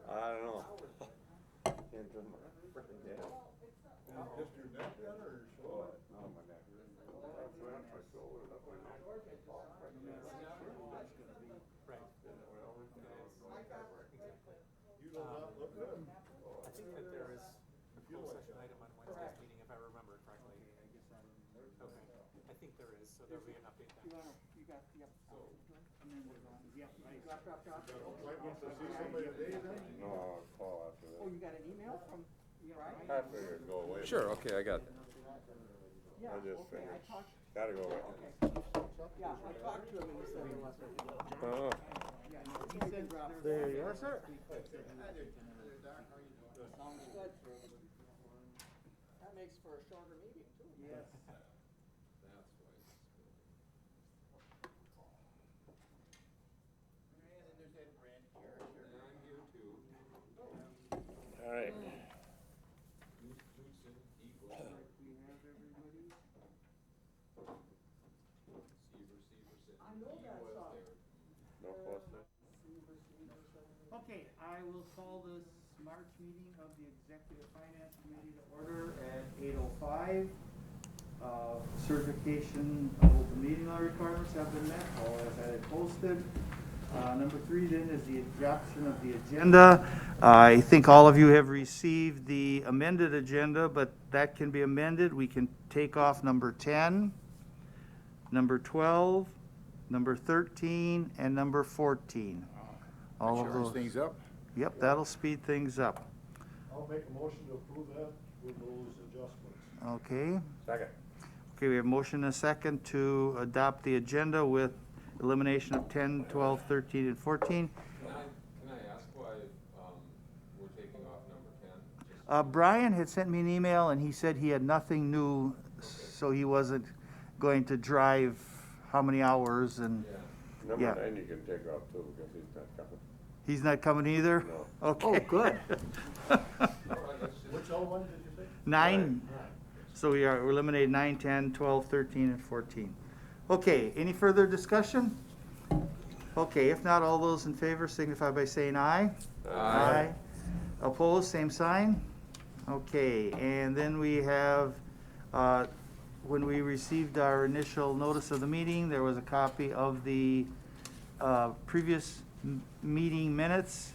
I don't know. Can't turn my freaking head. Just your neck then, or your shoulder? No, my neck. That's right, my shoulder, up my neck. Right. You do not look good. I think that there is a closed session item on Wednesday's meeting, if I remember correctly. Okay, I think there is, so there'll be an update then. You got, yep. And then there's on, yep, right. Drop. Appointment to see somebody today then? No, I'll call after Oh, that. you got an email from, right? I figured it'd go away. Sure, okay, I got that. Yeah, I just okay, I finished. talked, Gotta go away. yeah, I talked to him and he said there wasn't. Oh. Yeah, no, he said drop. There you are, sir. Sounds good. That makes for a shorter meeting too. Yes. All right. I know that song. No fuss there. Okay, I will call this March meeting of the Executive Finance Committee to order at 8:05. Certification of open meeting law requirements have been met, all as I had posted. Number 3 then is the adoption of the agenda. I think all of you have received the amended agenda, but that can be amended. We can take off number 10, number 12, number 13, and number 14. All of those. Things up? Yep, that'll speed things up. I'll make a motion to approve that with those adjustments. Okay. Second. Okay, we have motion and a second to adopt the agenda with elimination of 10, 12, 13, and 14. Can I ask why, we're taking off number 10? Brian had sent me an email and he said he had nothing new, so he wasn't going to drive how many hours and, Yeah. Number Yeah. 9 you can take off too, because he's not coming. he's not coming either? No. Okay. Oh, good. Which old one did you say? 9, so we are eliminating 9, 10, 12, 13, and 14. Okay, any further discussion? Okay, if not, all those in favor signify by saying aye. Aye. Opposed, same sign? Okay, and then we have, when we received our initial notice of the meeting, there was a copy of the previous meeting minutes.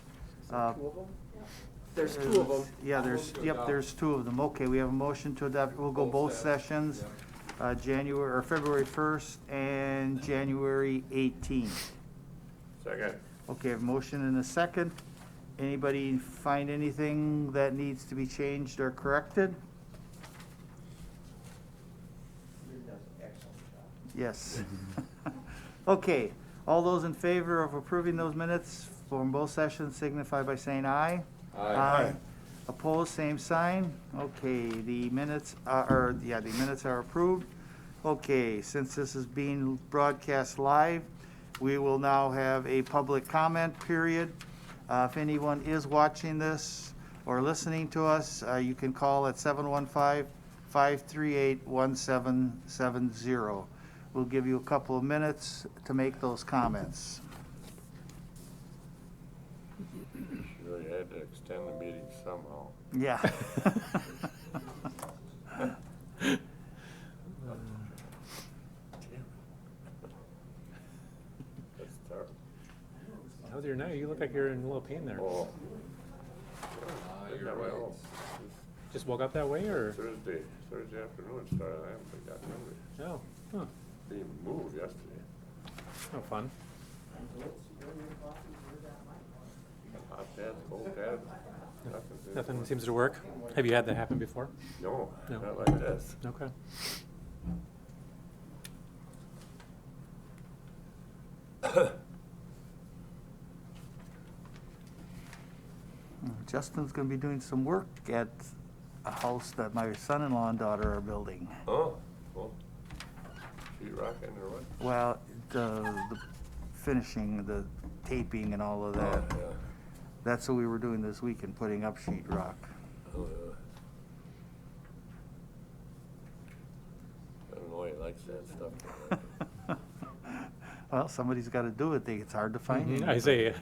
There's 2 of them. Yeah, there's 2 of them. Okay, we have a motion to adopt, we'll go both sessions, January, or February 1st and January 18th. Second. Okay, a motion and a second. Anybody find anything that needs to be changed or corrected? Yes. Okay, all those in favor of approving those minutes from both sessions signify by saying aye. Aye. Opposed, same sign. Okay, the minutes are, the minutes are approved. Okay, since this is being broadcast live, we will now have a public comment period. If anyone is watching this or listening to us, you can call at 715-538-1770. We'll give you a couple of minutes to make those comments. Really had to extend the meeting somehow. Yeah. That's tough. How's your night? You look like you're in a little pain there. Oh. You're right. Just woke up that way, or? Thursday afternoon started, I haven't been that hungry. Oh, huh. Didn't even move yesterday. Oh, fun. Hot pads, cold pads, nothing. Nothing seems to work. Have you had that happen before? No, No. not like this. Okay. Justin's gonna be doing some work at a house that my son-in-law and daughter are building. Oh, well, sheet rocking or what? Well, the finishing, the taping and all of that. Oh, yeah. That's what we were doing this weekend, putting up sheet rock. Oh, yeah. I don't know why he likes that stuff. Well, somebody's got to do it. It's hard to find Mhm, I anybody. say,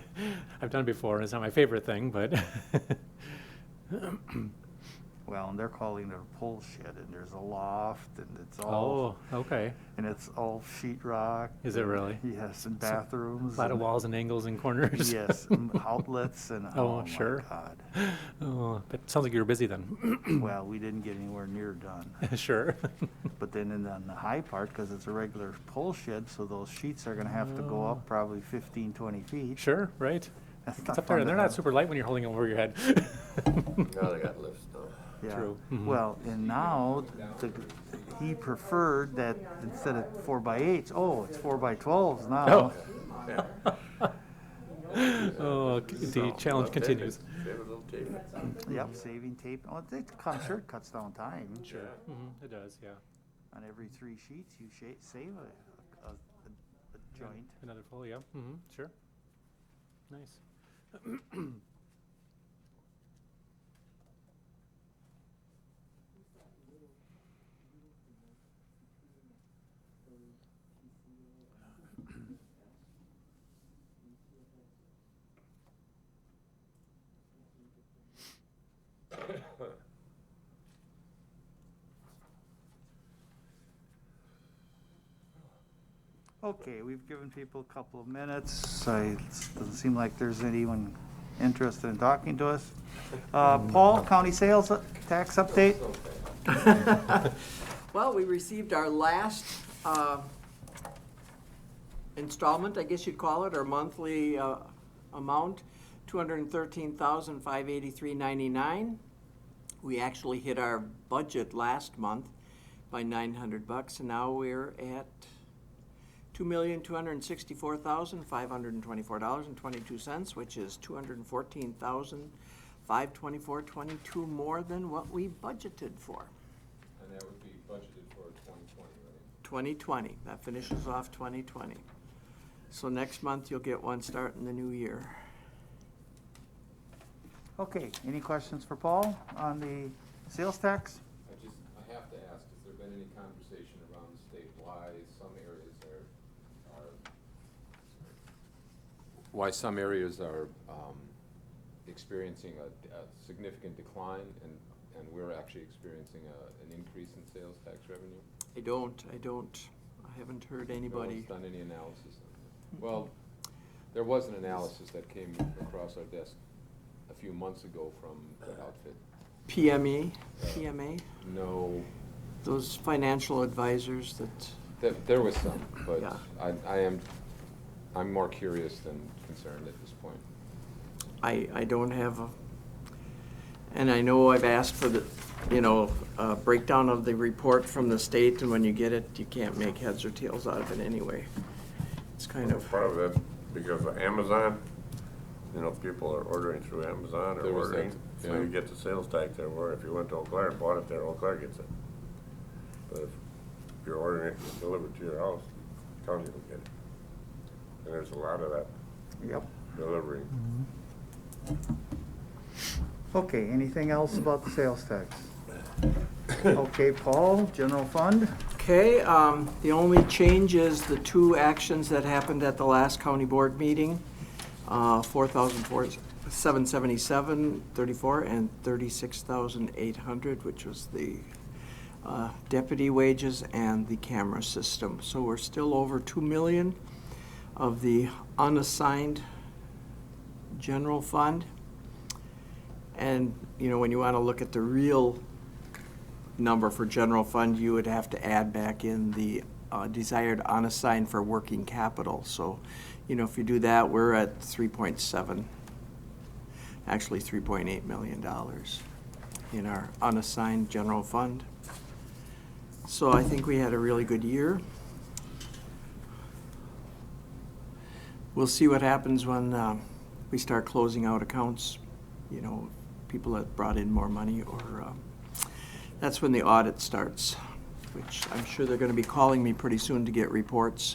I've done it before, and it's not my favorite thing, but Well, and they're calling it a pole shed, and there's a loft, and it's all, oh, okay. and it's all sheetrock. Is it really? Yes, and bathrooms. Flat of and- walls and angles and corners. Yes, and outlets and, Oh, oh my sure. God. Oh, but sounds like you were busy then. Well, we didn't get anywhere near done. Sure. But then on the high part, because it's a regular pole shed, so those sheets are gonna have to go Oh. up probably 15, 20 feet. Sure, right. That's It's not up there, fun and to they're not have. super light when you're holding them over your head. Now they got lifts though. Yeah. True. Mhm. Well, and now, he preferred that instead of 4x8s, oh, it's 4x12s now. Oh. Yeah. Oh, the challenge continues. Save a little tape. Yep, saving tape. Oh, sure it cuts down time. Sure. It does, yeah. On every 3 sheets, you save a joint. Another full, yeah. Sure. Nice. Okay, we've given people a couple of minutes. It doesn't seem like there's anyone interested in talking to us. Paul, county sales tax update? Well, we received our last installment, I guess you'd call it, or monthly amount, $213,583.99. We actually hit our budget last month by $900, and now we're at $2,264,524.22, which is $214,524.22 more than what we budgeted for. And that would be budgeted for 2020, right? 2020, that finishes off 2020. So next month you'll get one start in the new year. Okay, any questions for Paul on the sales tax? I have to ask, has there been any conversation around the state why some areas are experiencing a significant decline and we're actually experiencing an increase in sales tax revenue? I haven't heard anybody. No one's done any analysis on that. Well, there was an analysis that came across our desk a few months ago from that outfit. PMA, No, those financial advisors that, there was some, but Yeah. I'm more curious than concerned at this point. I don't have and I know I've asked for the, breakdown of the report from the state, and when you get it, you can't make heads or tails out of it anyway. It's kind of, Part of that because of Amazon, people are ordering through Amazon or There was ordering, that, so yeah. you get the sales tax there, where if you went to Eau Claire and bought it there, Eau Claire gets it. But if you're ordering it delivered to your house, the county will get it. And there's a lot of that Yep. delivery. Okay, anything else about the sales tax? Okay, Paul, general fund? okay, the only change is the two actions that happened at the last county board meeting, $4,777.34 and $36,800, which was the deputy wages and the camera system. So we're still over 2 million of the unassigned general fund. And, when you want to look at the real number for general fund, you would have to add back in the desired unassigned for working capital. So, if you do that, we're at 3.7, actually $3.8 million in our unassigned general fund. So I think we had a really good year. We'll see what happens when we start closing out accounts, people that brought in more money, or that's when the audit starts, which I'm sure they're going to be calling me pretty soon to get reports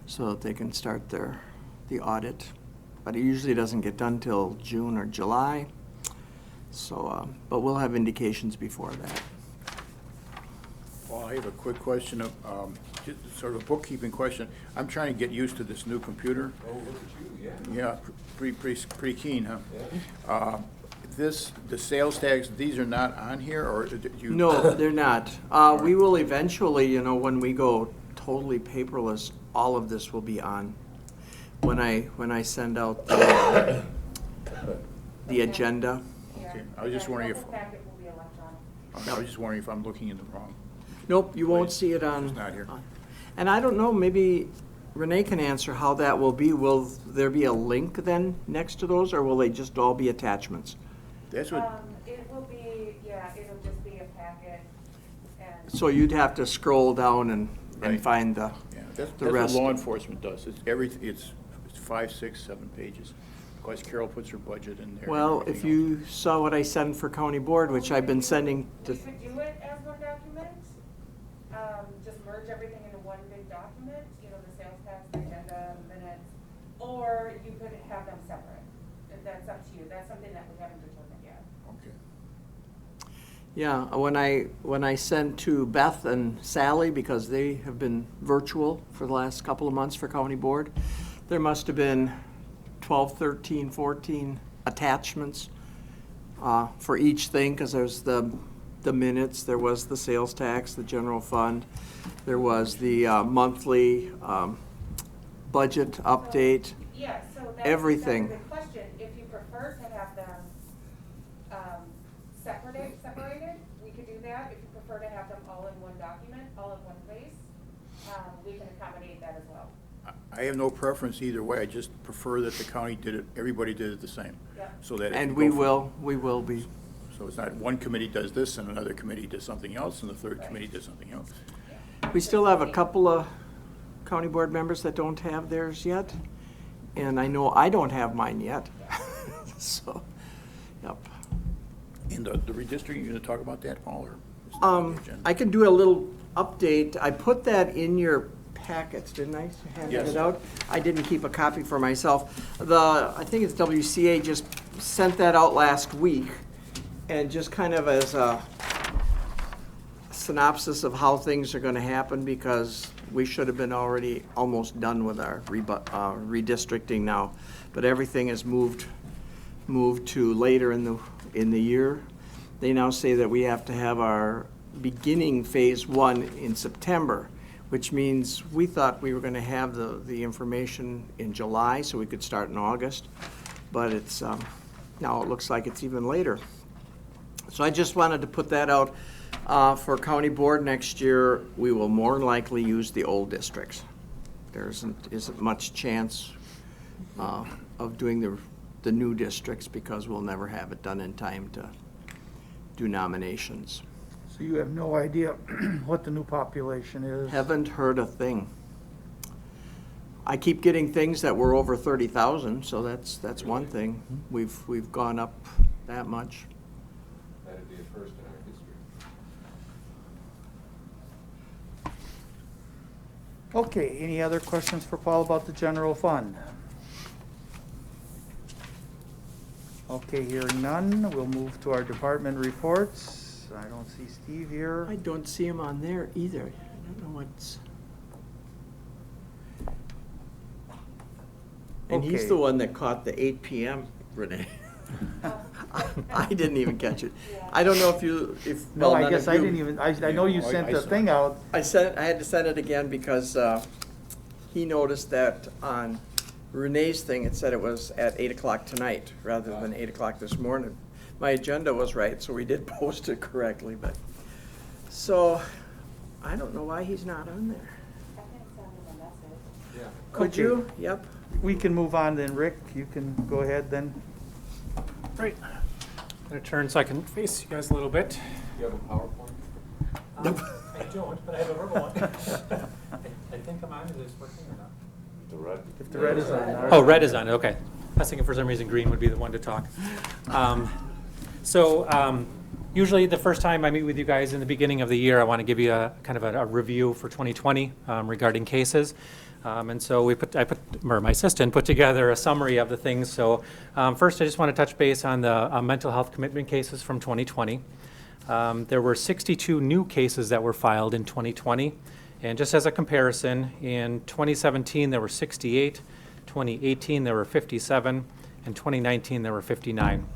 so that they can start the audit. But it usually doesn't get done till June or July. So, but we'll have indications before that. Well, I have a quick question. just sort of a bookkeeping question. I'm trying to get used to this new computer. Oh, look at you, yeah. Yeah, pretty keen, huh? Yeah. The sales tax, these are not on here, or did you? No, they're not. We will eventually, you know, when we go totally paperless, all of this will be on. When I send out the agenda. Okay, I was just wondering if, packet will be electronic. I was just wondering if I'm looking in the wrong. Nope, you won't see it on. It's not here. And I don't know, maybe Renee can answer how that will be. Will there be a link then next to those, or will they just all be attachments? That's what, It will be, yeah, it'll just be a packet and. So you'd have to scroll down and Right. find the, yeah, that's the what rest. law enforcement does. It's 5, 6, 7 pages. Of course, Carol puts her budget in there. and Well, if everything you saw what I send for county board, which I've been sending to, We could do it as one document, just merge everything into one big document, you know, the sales tax, the agenda, minutes, or you could have them separate. If that's up to you, that's something that we haven't determined yet. else. Okay. yeah, when I sent to Beth and Sally, because they have been virtual for the last couple of months for county board, there must have been 12, 13, 14 attachments for each thing, because there's the minutes, there was the sales tax, the general fund, there was the monthly budget update. Yeah, so that's Everything. That's a good question. If you prefer to have them separated, we could do that. If you prefer to have them all in one document, all in one place, we can accommodate that as well. I have no preference either way. I just prefer that the county did it, everybody did it the same. Yep. So that. it And can we go will be. So it's not one committee does this and another committee does something else and the third committee does something else. We still have a couple of county board members that don't have theirs yet, and I know I don't have mine yet. So, yep. And the redistricting, you gonna talk about that, Paul, or? is that on the agenda? I can do a little update. I put that in your packets, didn't I? Handed Yes. it out? I didn't keep a copy for myself. I think it's WCA just sent that out last week, and just kind of as a synopsis of how things are gonna happen, because we should have been already almost done with our redistricting now. But everything is moved to later in the year. They now say that we have to have our beginning phase 1 in September, which means we thought we were gonna have the information in July, so we could start in August. But it's, now it looks like it's even later. So I just wanted to put that out. For county board next year, we will more than likely use the old districts. There isn't much chance of doing the new districts, because we'll never have it done in time to do nominations. So you have no idea what the new population is? Haven't heard a thing. I keep getting things that were over 30,000, so that's one thing. We've gone up that much. That'd be a first in our history. Okay, any other questions for Paul about the general fund? Okay, hearing none, we'll move to our department reports. I don't see Steve here. I don't see him on there either. I don't know what's. And he's Okay. the one that caught the 8 p.m., Renee. I didn't even catch it. I don't know if. No, well, I none guess of I you- didn't even, I know you No, sent I the saw thing it. out. I had to send it again because he noticed that on Renee's thing, it said it was at 8 o'clock tonight rather than 8 o'clock this morning. My agenda was right, so we did post it correctly, but, so, I don't know why he's not on there. I can send them a message. Yeah. Could Okay. you? Yep. We can move on then, Rick, you can go ahead then. Great. I'm gonna turn so I can face you guys a little bit. You have a PowerPoint? I don't, but I have a verbal one. I think I'm on, is this working or not? The red. If the red is on. Oh, red is on, okay. I was thinking for some reason green would be the one to talk. Usually the first time I meet with you guys in the beginning of the year, I want to give you a kind of a review for 2020 regarding cases. And so my assistant put together a summary of the things. So first I just want to touch base on the mental health commitment cases from 2020. There were 62 new cases that were filed in 2020. And just as a comparison, in 2017, there were 68, 2018, there were 57, and 2019, there were 59.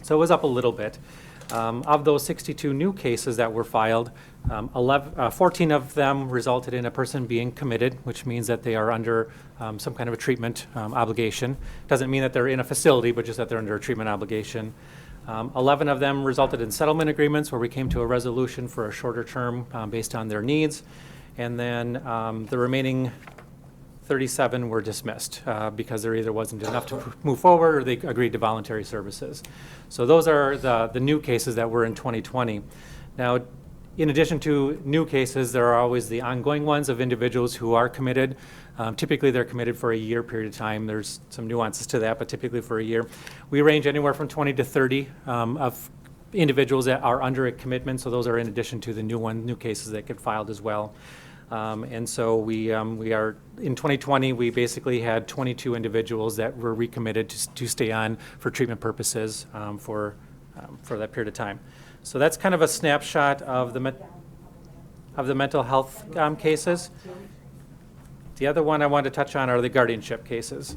So it was up a little bit. Of those 62 new cases that were filed, 14 of them resulted in a person being committed, which means that they are under some kind of a treatment obligation. Doesn't mean that they're in a facility, but just that they're under a treatment obligation. 11 of them resulted in settlement agreements where we came to a resolution for a shorter term based on their needs. And then the remaining 37 were dismissed because there either wasn't enough to move forward or they agreed to voluntary services. So those are the new cases that were in 2020. Now, in addition to new cases, there are always the ongoing ones of individuals who are committed. Typically, they're committed for a year period of time. There's some nuances to that, but typically for a year. We range anywhere from 20 to 30 of individuals that are under a commitment, so those are in addition to the new cases that get filed as well. And so we are, in 2020, we basically had 22 individuals that were recommitted to stay on for treatment purposes for that period of time. So that's kind of a snapshot of the mental health cases. The other one I wanted to touch on are the guardianship cases.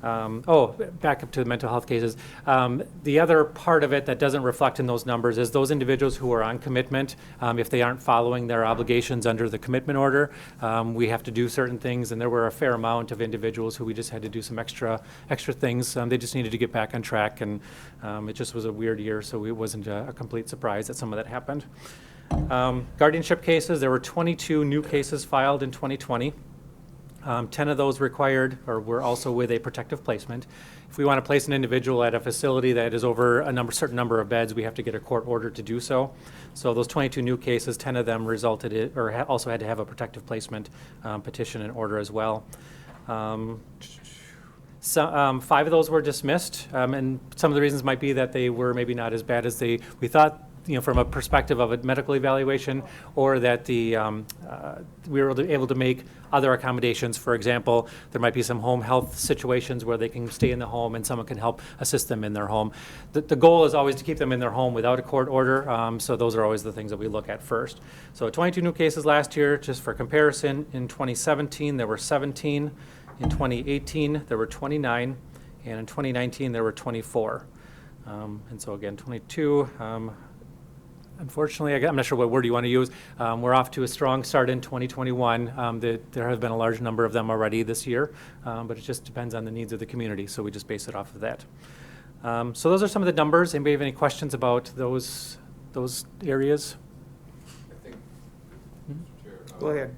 Back up to the mental health cases. The other part of it that doesn't reflect in those numbers is those individuals who are on commitment, if they aren't following their obligations under the commitment order, we have to do certain things, and there were a fair amount of individuals who we just had to do some extra things. They just needed to get back on track, and it just was a weird year, so it wasn't a complete surprise that some of that happened. Guardianship cases, there were 22 new cases filed in 2020. 10 of those required or were also with a protective placement. If we want to place an individual at a facility that is over a certain number of beds, we have to get a court order to do so. So those 22 new cases, 10 of them resulted in, or also had to have a protective placement petition and order as well. 5 of those were dismissed, and some of the reasons might be that they were maybe not as bad as we thought, from a perspective of a medical evaluation, or that we were able to make other accommodations. For example, there might be some home health situations where they can stay in the home and someone can help assist them in their home. The goal is always to keep them in their home without a court order, so those are always the things that we look at first. So 22 new cases last year, just for comparison. In 2017, there were 17. In 2018, there were 29. And in 2019, there were 24. And so again, 22. Unfortunately, I'm not sure what word you want to use. We're off to a strong start in 2021. There have been a large number of them already this year, but it just depends on the needs of the community, so we just base it off of that. So those are some of the numbers. Anybody have any questions about those areas? I think, Mr. Chair, Go ahead.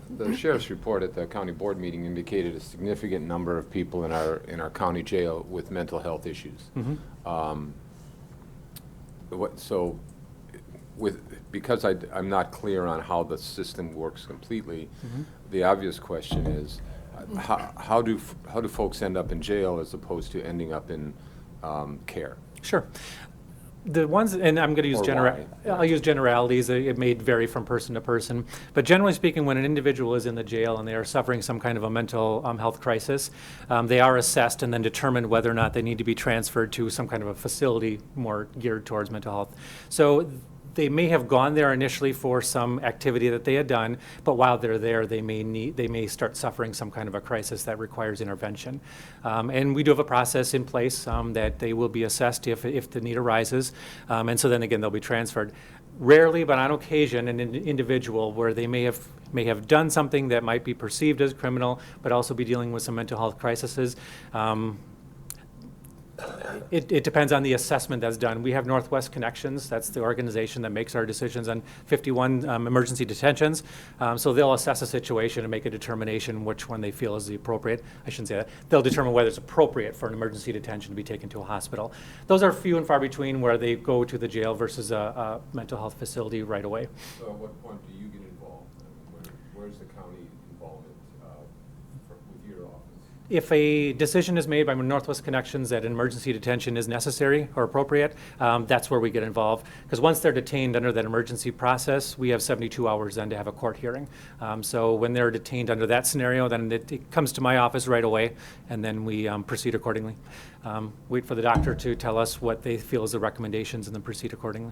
the sheriff's report at the county board meeting indicated a significant number of people in our county jail with mental health issues. Mm-hmm. Because I'm not clear on how the system works completely, Mm-hmm. the obvious question is, how do folks end up in jail as opposed to ending up in care? Sure. The ones, and I'm going to use Or why? I'll use generalities. It may vary from person to person, but generally speaking, when an individual is in the jail and they are suffering some kind of a mental health crisis, they are assessed and then determined whether or not they need to be transferred to some kind of a facility more geared towards mental health. So they may have gone there initially for some activity that they had done, but while they're there, they may start suffering some kind of a crisis that requires intervention. And we do have a process in place that they will be assessed if the need arises, and so then again they'll be transferred. Rarely, but on occasion, an individual where they may have done something that might be perceived as criminal, but also be dealing with some mental health crises. It depends on the assessment that's done. We have Northwest Connections. That's the organization that makes our decisions on 51 emergency detentions. So they'll assess a situation and make a determination which one they feel is the appropriate. I shouldn't say that. They'll determine whether it's appropriate for an emergency detention to be taken to a hospital. Those are few and far between where they go to the jail versus a mental health facility right away. So at what point do you get involved? I mean, where's the county involvement with your office? If a decision is made by Northwest Connections that an emergency detention is necessary or appropriate, that's where we get involved. Because once they're detained under that emergency process, we have 72 hours then to have a court hearing. So when they're detained under that scenario, then it comes to my office right away, and then we proceed accordingly. Wait for the doctor to tell us what they feel is the recommendations, and then proceed accordingly.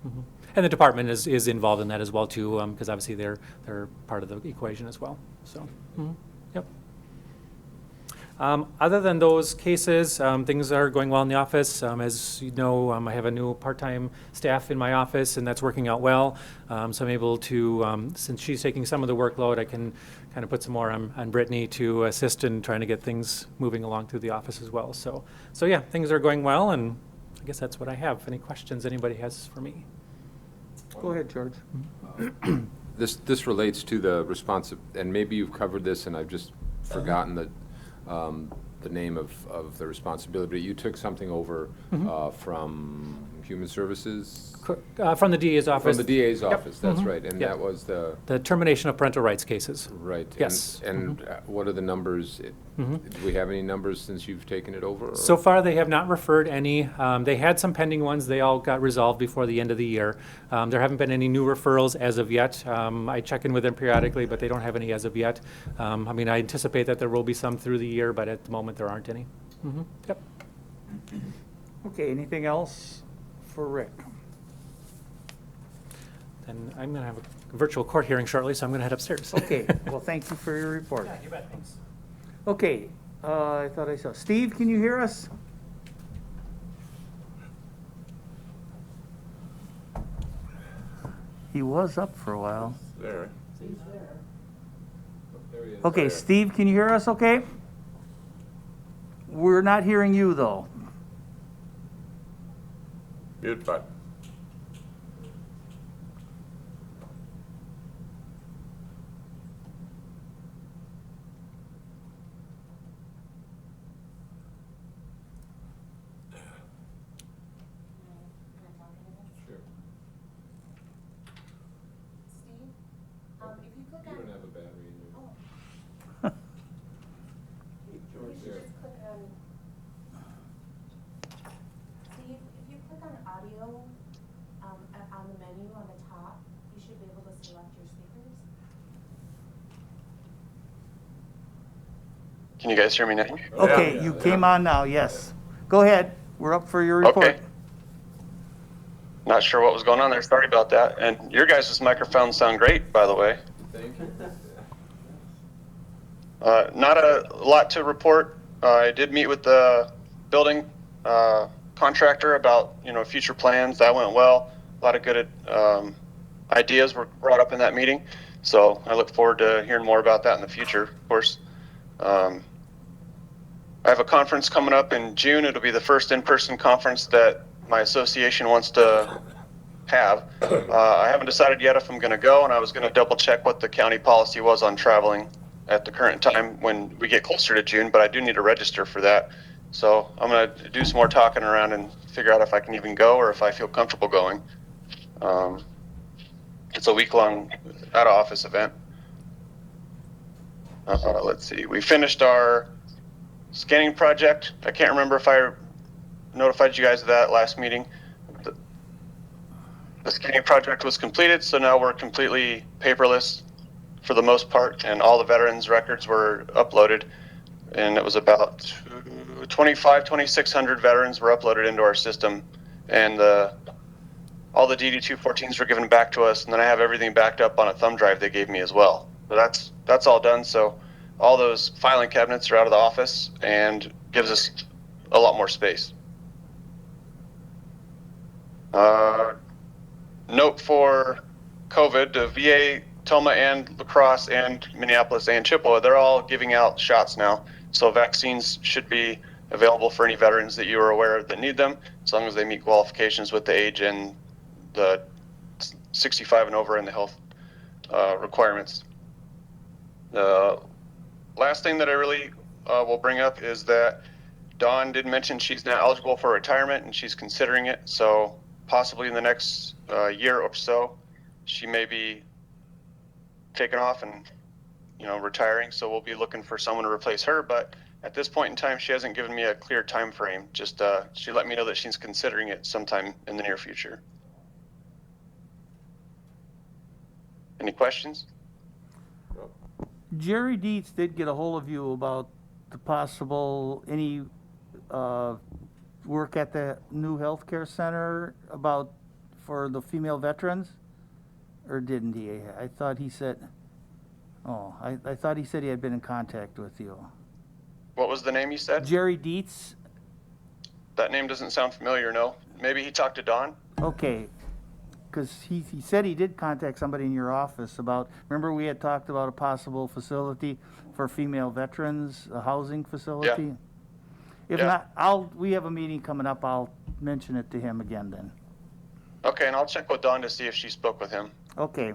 Mm-hmm. And the department is involved in that as well too, because obviously they're part of the equation as well, so, yep. Other than those cases, things are going well in the office. As you know, I have a new part-time staff in my office, and that's working out well. So I'm able to, since she's taking some of the workload, I can kind of put some more on Brittany to assist in trying to get things moving along through the office as well. So yeah, things are going well, and I guess that's what I have. Any questions anybody has for me? Go ahead, George. This relates to the and maybe you've covered this and I've just forgotten the name of the responsibility, but you took something over from Human Services? From the DA's office. From the DA's Yep. office, that's right, and Yep. that was the... The termination of parental rights cases. Right. Yes. And what are the numbers? Do we have any numbers since you've taken it over? Or? So far, they have not referred any. They had some pending ones. They all got resolved before the end of the year. There haven't been any new referrals as of yet. I check in with them periodically, but they don't have any as of yet. I mean, I anticipate that there will be some through the year, but at the moment, there aren't any. Yep. Okay, anything else for Rick? And I'm going to have a virtual court hearing shortly, so I'm going to head upstairs. Okay, well, thank you for your report. Yeah, you bet. Thanks. Okay, I thought I saw, Steve, can you hear us? He was up for a while. There. There he is. Okay, Steve, can you hear us okay? We're not hearing you, though. Mute button. Sure. Steve, if you click You on. don't have a battery in your... Oh. You should just click on. Steve, if you click on audio, on the menu on the top, you should be able to select your speakers. Can you guys hear me now? Okay, Yeah. you came on now, yes. Go ahead, we're up for your report. Okay. Not sure what was going on there. Sorry about that. And your guys' microphones sound great, by the way. Thank you. Not a lot to report. I did meet with the building contractor about future plans. That went well. A lot of good ideas were brought up in that meeting. So I look forward to hearing more about that in the future. Of course, I have a conference coming up in June. It'll be the first in-person conference that my association wants to have. I haven't decided yet if I'm going to go, and I was going to double check what the county policy was on traveling at the current time when we get closer to June, but I do need to register for that. So I'm going to do some more talking around and figure out if I can even go or if I feel comfortable going. It's a week-long out-of-office event. Let's see. We finished our scanning project. I can't remember if I notified you guys of that last meeting. The scanning project was completed, so now we're completely paperless for the most part, and all the veterans' records were uploaded, and it was about 2,600 veterans were uploaded into our system, and all the DD-214s were given back to us, and then I have everything backed up on a thumb drive they gave me as well. So that's all done, so all those filing cabinets are out of the office and gives us a lot more space. Note for COVID, the VA, Toma and La Crosse and Minneapolis and Chippewa, they're all giving out shots now. So vaccines should be available for any veterans that you are aware of that need them, as long as they meet qualifications with the age and the 65 and over and the health requirements. The last thing that I really will bring up is that Dawn did mention she's now eligible for retirement and she's considering it. So possibly in the next year or so, she may be taken off and retiring. So we'll be looking for someone to replace her. But at this point in time, she hasn't given me a clear time frame. Just she let me know that she's considering it sometime in the near future. Any questions? Jerry Dietz did get a hold of you about the possible, any work at the new healthcare center about for the female veterans? Or didn't he? I thought he said, I thought he said he had been in contact with you. What was the name you said? Jerry Dietz? That name doesn't sound familiar, no? Maybe he talked to Don? Okay, because he said he did contact somebody in your office about, remember we had talked about a possible facility for female veterans, a housing facility? If Yeah. not, we have a meeting coming up, I'll mention it to him again then. Okay, and I'll check with Dawn to see if she spoke with him. Okay.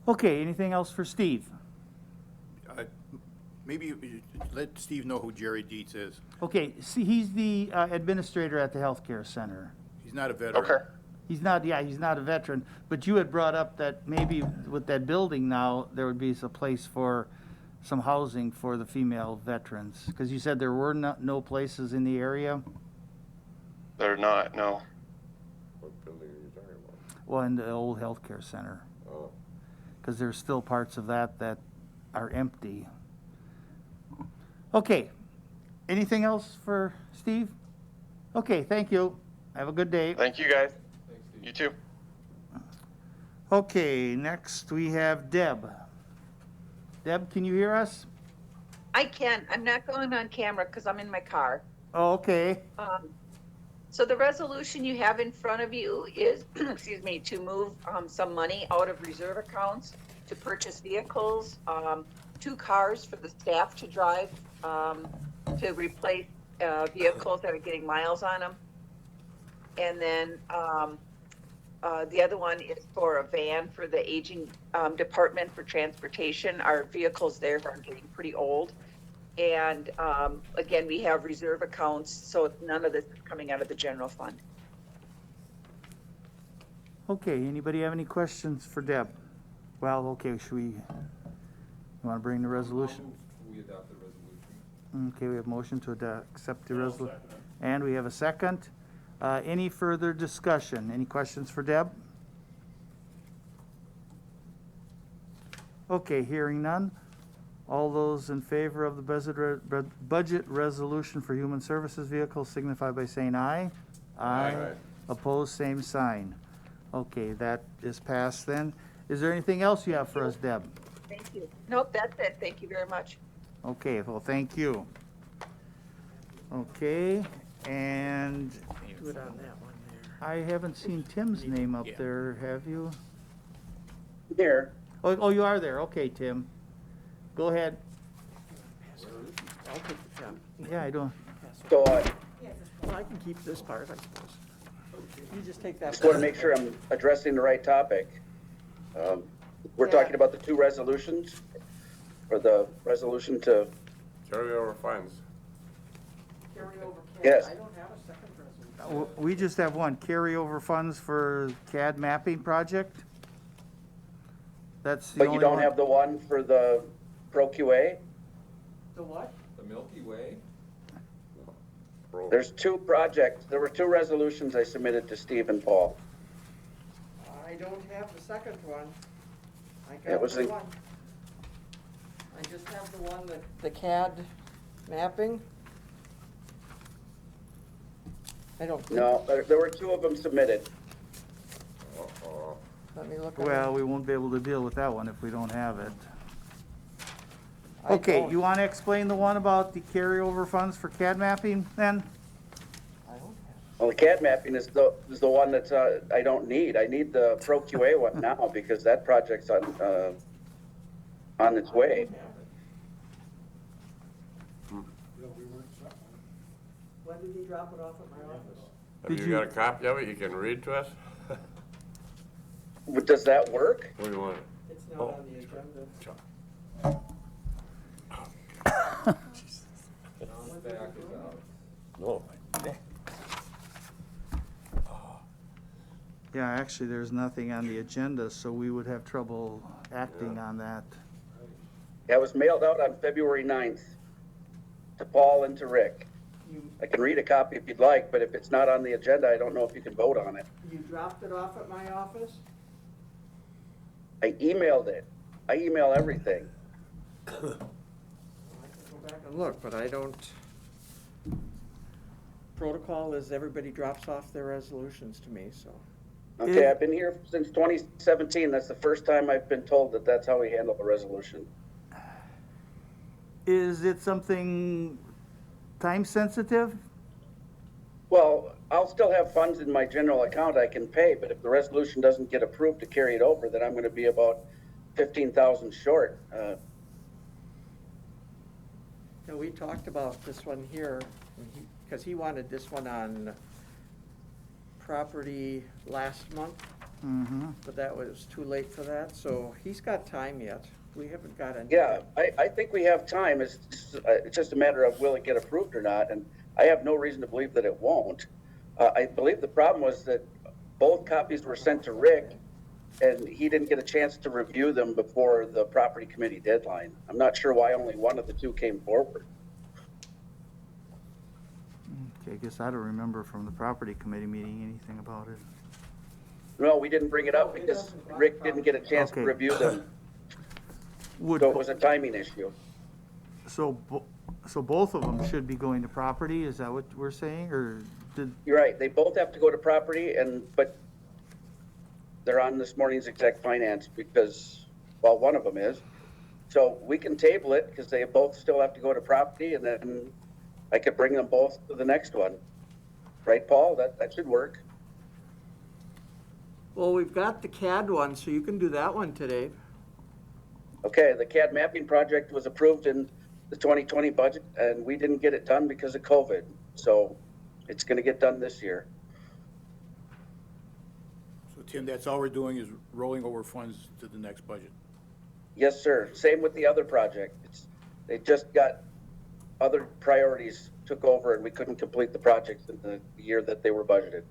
Okay, anything else for Steve? Maybe you let Steve know who Jerry Dietz is. Okay, see, he's the administrator at the healthcare center. He's not a veteran. Okay. He's not a veteran, but you had brought up that maybe with that building now, there would be a place for some housing for the female veterans, because you said there were no places in the area? They're not, no. What building are you talking about? Well, in the old healthcare center, Oh, because there's still parts of that are empty. Okay, anything else for Steve? Okay, thank you. Have a good day. Thank you, guys. Thanks, Steve. You too. Okay, next we have Deb. Deb, can you hear us? I can. I'm not going on camera because I'm in my car. Oh, okay. So the resolution you have in front of you is, excuse me, to move some money out of reserve accounts to purchase vehicles, 2 cars for the staff to drive, to replace vehicles that are getting miles on them. And then the other one is for a van for the aging department for transportation. Our vehicles there are getting pretty old. And again, we have reserve accounts, so none of this is coming out of the general fund. Okay, anybody have any questions for Deb? Well, okay, you want to bring the resolution? We adopt the resolution. Okay, we have motion to accept the I'll resolution. second it. And we have a second. Any further discussion? Any questions for Deb? Okay, hearing none. All those in favor of the budget resolution for human services vehicles signify by saying aye. Aye. Opposed, same sign. Okay, that is passed then. Is there anything else you have for us, Deb? Thank you. Nope, that's it. Thank you very much. Okay, well, thank you. Okay, and Do it on that one there. I haven't seen Tim's name up there, have you? Here, Oh, you are there. Okay, Tim. Go ahead. I'll take the pen. Yeah, I don't. so Well, I can keep this part, I suppose. You just take that. just want to make sure I'm addressing the right topic. We're Yeah. talking about the 2 resolutions, or the resolution to, carry over funds. yes, I don't have a second resolution. We just have one, carryover funds for CAD mapping project. That's the but only you don't one. have the one for the Pro QA? The what? The Milky Way? Bro, There's 2 projects, there were 2 resolutions I submitted to Steve and Paul. I don't have the second one. I It got was the the- one. I just have the one that, the CAD mapping. I don't think. No, there were 2 of them submitted. uh-oh. Let me look. at Well, it. we won't be able to deal with that one if we don't have it. I Okay, don't- you want to explain the one about the carryover funds for CAD mapping then? I don't have. Well, the CAD mapping is the one that's, I don't need. I need the Pro QA one now, because that project's on its way. Yeah, we weren't set one. When did he drop it off at my office? Have Did you you- got a copy of it you can read to us? Does that work? What do you want? It's not Oh. on the agenda. Back is out. No. Yeah, actually, there's nothing on the agenda, so we would have trouble acting on that. Yeah, it was mailed out on February 9th to Paul and to Rick. I can read a copy if you'd like, but if it's not on the agenda, I don't know if you can vote on it. You dropped it off at my office? I emailed it. I email everything. I can go back and look, but I don't. protocol is everybody drops off their resolutions to me, so. Okay, I've been here since 2017. That's the first time I've been told that that's how we handle the resolution. Is it something time sensitive? Well, I'll still have funds in my general account I can pay, but if the resolution doesn't get approved to carry it over, then I'm gonna be about 15,000 short. Yeah, we talked about this one here, because he wanted this one on property last month, Mm-hmm. but that was too late for that, so he's got time yet. We haven't got any. Yeah, I think we have time. It's just a matter of will it get approved or not, and I have no reason to believe that it won't. I believe the problem was that both copies were sent to Rick, and he didn't get a chance to review them before the property committee deadline. I'm not sure why only one of the two came forward. Okay, I guess I don't remember from the property committee meeting anything about it. No, we didn't bring it up because Rick didn't get a chance to Okay. review them, Would, so it was a timing issue. so both of them should be going to property, is that what we're saying, or did, You're right, they both have to go to property, but they're on this morning's exec finance because, well, one of them is. So we can table it because they both still have to go to property, and then I could bring them both to the next one. Right, Paul? That should work. Well, we've got the CAD one, so you can do that one today. Okay, the CAD mapping project was approved in the 2020 budget, and we didn't get it done because of COVID. So it's gonna get done this year. So Tim, that's all we're doing is rolling over funds to the next budget. Yes, sir. Same with the other project. They just got other priorities took over, and we couldn't complete the projects in the year that they were budgeted.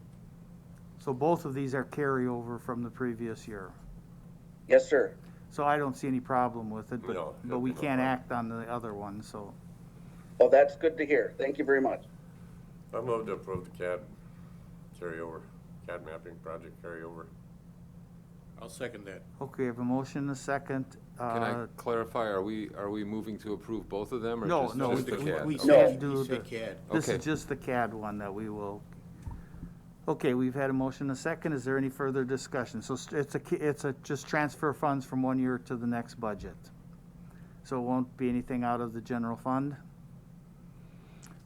so both of these are carryover from the previous year? Yes, sir. So I don't see any problem with it, No, but we no can't problem. act on the other one, so. Well, that's good to hear. Thank you very much. I move to approve the CAD carryover, CAD mapping project carryover. I'll second that. Okay, I have a motion, and a second. Can I clarify, are we moving to approve both of them, or No, just no, just the CAD? We Okay. said, do he said the- CAD. This Okay. is just the CAD one that we will. Okay, we've had a motion, and a second. Is there any further discussion? So it's a just transfer funds from one year to the next budget. So it won't be anything out of the general fund?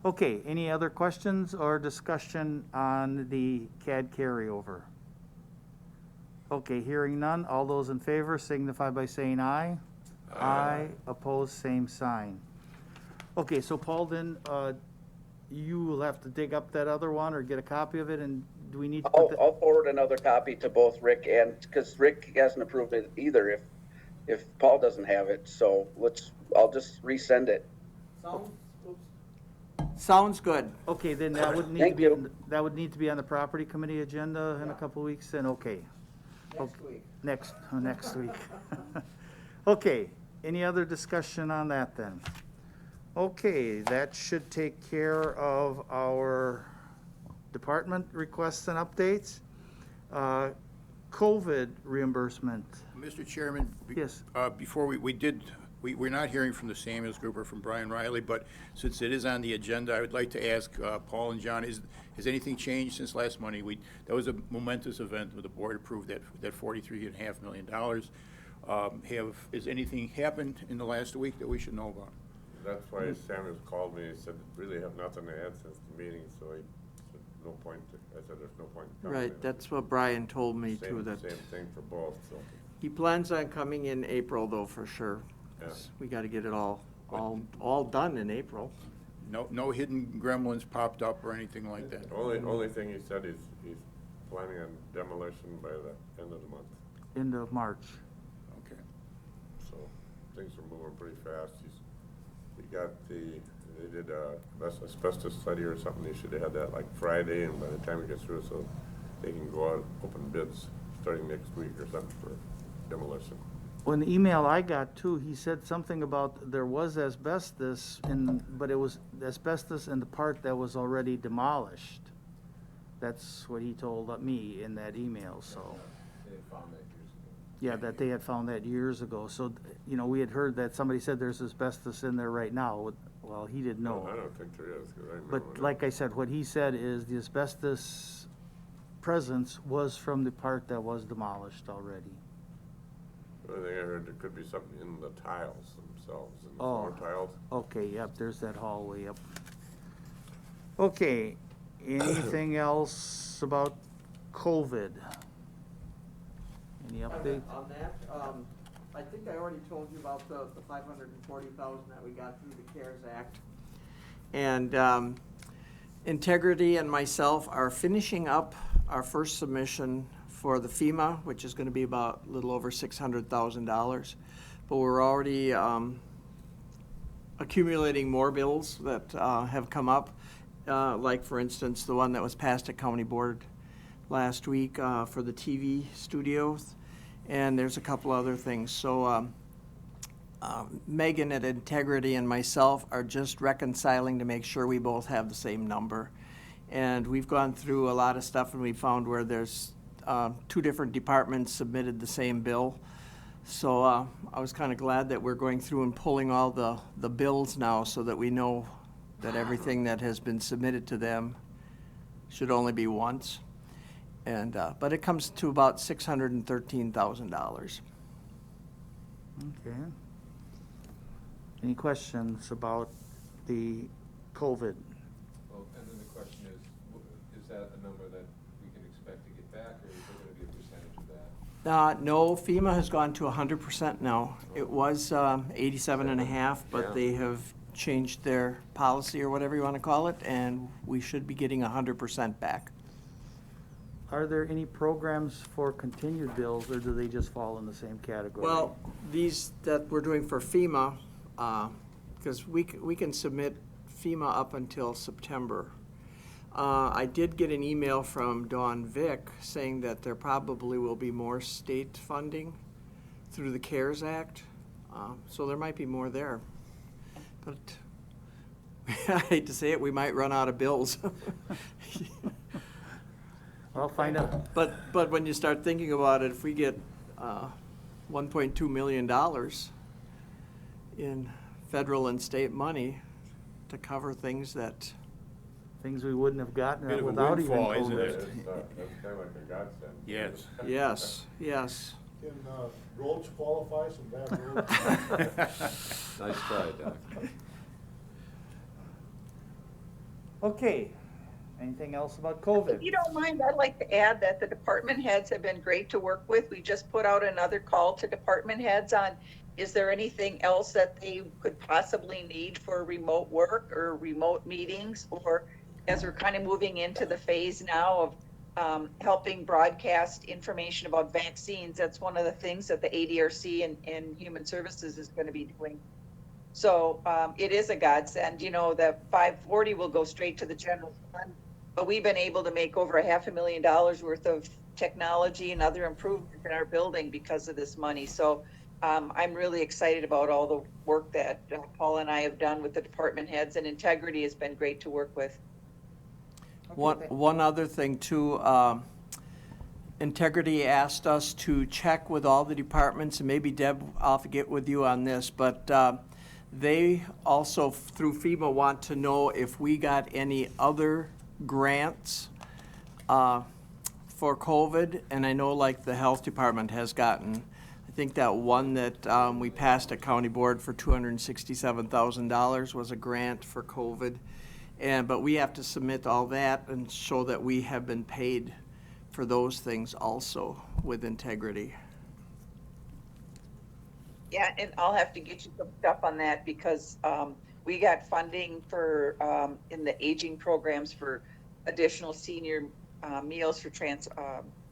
Okay, any other questions or discussion on the CAD carryover? Okay, hearing none. All those in favor signify by saying aye. Aye. Opposed, same sign. Okay, so Paul, then, you will have to dig up that other one or get a copy of it, and do we need to put I'll forward another copy to both Rick and, because Rick hasn't approved it either if Paul doesn't have it. So I'll just resend it. Sounds good. Okay, then that would need to Thank be, you. that would need to be on the property committee agenda in a Yeah. couple of weeks, then, okay. Next week. Next week. Okay, any other discussion on that then? Okay, that should take care of our department requests and updates. COVID reimbursement, Mr. Chairman? Yes. Before we're not hearing from the Samuels Group or from Brian Riley, but since it is on the agenda, I would like to ask Paul and John, has anything changed since last Monday? That was a momentous event where the board approved that $43.5 million. Has anything happened in the last week that we should know about? That's why Samuels called me, he said, really have nothing to add since the meeting, so he said, no point, I said, there's no point. in coming in." Right, that's what Brian told me too, that Same thing for both, so, he plans on coming in April though, for sure. yeah. We gotta get it all done in April. No hidden gremlins popped up or anything like that? The only thing he said is he's planning on demolition by the end of the month, end of March. Okay. so things are moving pretty fast. They did a asbestos study or something, they should have had that like Friday, and by the time it gets through, so they can go out, open bids starting next week or something for demolition. Well, in the email I got too, he said something about there was asbestos but it was asbestos in the part that was already demolished. That's what he told me in that email, so. Yeah, that they had found that years ago. So, you know, we had heard that somebody said there's asbestos in there right now. Well, he didn't know. I don't think there is, 'cause I remember. But like I said, what he said is the asbestos presence was from the part that was demolished already. The only thing I heard, there could be something in the tiles themselves, in the Oh. floor tiles. Okay, yep, there's that hallway, yep. Okay, anything else about COVID? Any update? On that, I think I already told you about the 540,000 that we got through the CARES Act. And Integrity and myself are finishing up our first submission for the FEMA, which is gonna be about a little over $600,000. But we're already accumulating more bills that have come up. Like for instance, the one that was passed at County Board last week for the TV studios. And there's a couple other things. So Megan at Integrity and myself are just reconciling to make sure we both have the same number. And we've gone through a lot of stuff and we found where there's two different departments submitted the same bill. So I was kind of glad that we're going through and pulling all the bills now so that we know that everything that has been submitted to them should only be once. And but it comes to about $613,000. Okay. Any questions about the COVID? Well, and then the question is that a number that we can expect to get back, or is there gonna be a percentage of that? No, FEMA has gone to 100% now. It was 87.5, but Yeah. they have changed their policy or whatever you want to call it, and we should be getting 100% back. Are there any programs for continued bills, or do they just fall in the same category? Well, these that we're doing for FEMA, because we can submit FEMA up until September. I did get an email from Dawn Vick saying that there probably will be more state funding through the CARES Act, so there might be more there. But I hate to say it, we might run out of bills. I'll find out. But when you start thinking about it, if we get $1.2 million in federal and state money to cover things that, Things we wouldn't have gotten Bit of a without even windfall, isn't COVID. it? That's kind of like a godsend. Yes. yes. Can roads qualify, some bad roads? Nice try, Doc. Okay, anything else about COVID? If you don't mind, I'd like to add that the department heads have been great to work with. We just put out another call to department heads on, is there anything else that they could possibly need for remote work or remote meetings? Or as we're kind of moving into the phase now of helping broadcast information about vaccines, that's one of the things that the ADRC and Human Services is going to be doing. So it is a godsend. You know, the 540 will go straight to the general fund, but we've been able to make over $500,000 worth of technology and other improvements in our building because of this money. So I'm really excited about all the work that Paul and I have done with the department heads, and Integrity has been great to work with. One other thing too, Integrity asked us to check with all the departments, and maybe Deb, I'll have to get with you on this, but they also, through FEMA, want to know if we got any other grants for COVID, and I know like the health department has gotten, I think that one that we passed at County Board for $267,000 was a grant for COVID. But we have to submit all that and show that we have been paid for those things also with Integrity. Yeah, and I'll have to get you some stuff on that because we got funding for in the aging programs for additional senior meals for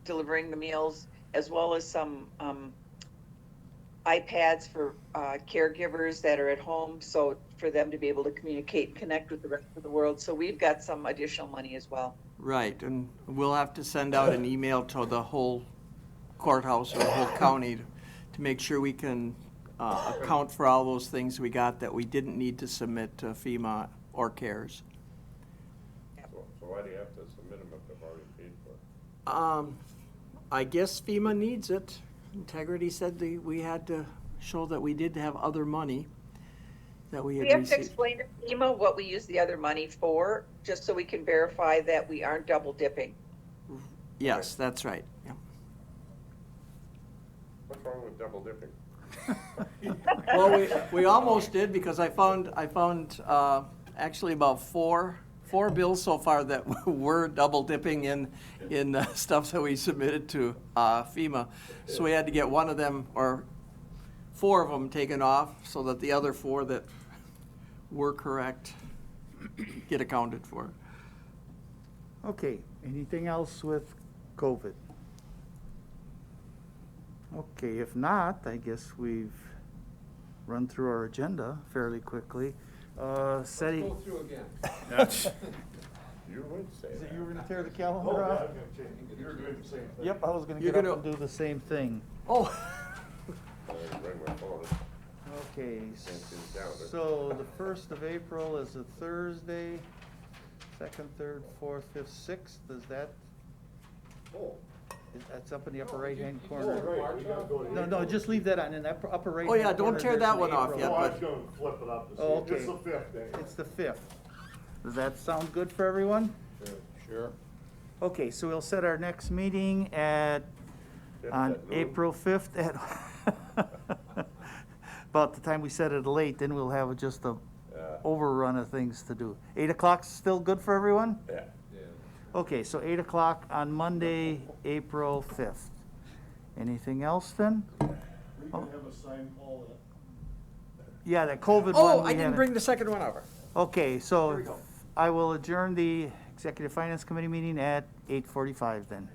delivering the meals, as well as some iPads for caregivers that are at home, so for them to be able to communicate and connect with the rest of the world. So we've got some additional money as well. Right, and we'll have to send out an email to the whole courthouse or the whole county to make sure we can account for all those things we got that we didn't need to submit to FEMA or CARES. So why do you have to submit them if they've already paid for it? I guess FEMA needs it. Integrity said we had to show that we did have other money that we We had have to received. explain to FEMA what we use the other money for, just so we can verify that we aren't double dipping. Yes, that's right. Yeah. What's wrong with double dipping? Well, we almost did, because I found actually about four bills so far that were double dipping in stuff that we submitted to FEMA. So we had to get one of them, or 4 of them, taken off so that the other 4 that were correct get accounted for. Okay, anything else with COVID? Okay, if not, I guess we've run through our agenda fairly quickly. Setting. Go through again. You would say Is it that. you were gonna tear the Oh, calendar yeah, off? I'm gonna change. You're doing the same thing. Yep, I was gonna You're get up gonna- and do the same thing. Oh, I didn't bring my phone. Okay, see the calendar. so the 1st of April is a Thursday, 2nd, 3rd, 4th, 5th, 6th, is that, Oh, that's up in the upper No, right-hand you- corner? right, we gotta go to No, no, April. just leave that on, in that upper right-hand Oh, corner. yeah, don't tear there's that an one off April. yet, Oh, I but- was gonna flip it up to see. Oh, okay. It's the 5th day. It's the 5th. Does that sound good for everyone? Sure. Okay, so we'll set our next meeting on at noon? April 5th at, about the time we set it late, then we'll have just a overrun of things to do. 8 o'clock still good for everyone? Yeah. Okay, so 8 o'clock on Monday, April 5th. Anything else then? We can have a sign all that. Yeah, that COVID one. oh, we I didn't haven't- bring the second one over. Okay, Here so we go. I will adjourn the Executive Finance Committee meeting at 8:45 then.